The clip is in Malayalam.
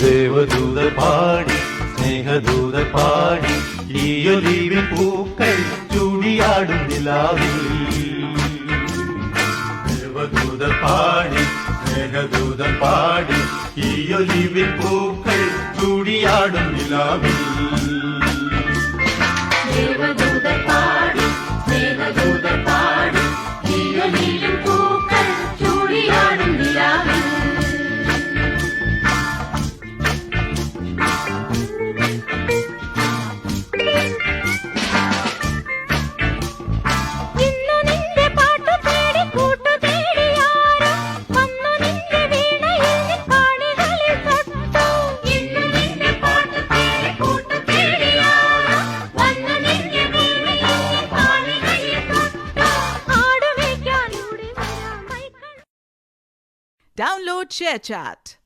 ദേവദൂതർ പാടി സ്നേഹദൂതർ പാടി ഈയൊലിവിൽ പൂക്കൾ ചൂടിയാടും നിലാവിൽ. ദേവദൂതർ പാടി സ്നേഹദൂതർ പാടി ഈയൊലിവിൽ പൂക്കൾ ചൂടിയാടും നിലാവിൽ. ദേവദൂതർ പാടി സ്നേഹദൂതർ പാടി ഈയൊലിവിൽ പൂക്കൾ ചൂടിയാടും നിലാവിൽ. Download ShareChat.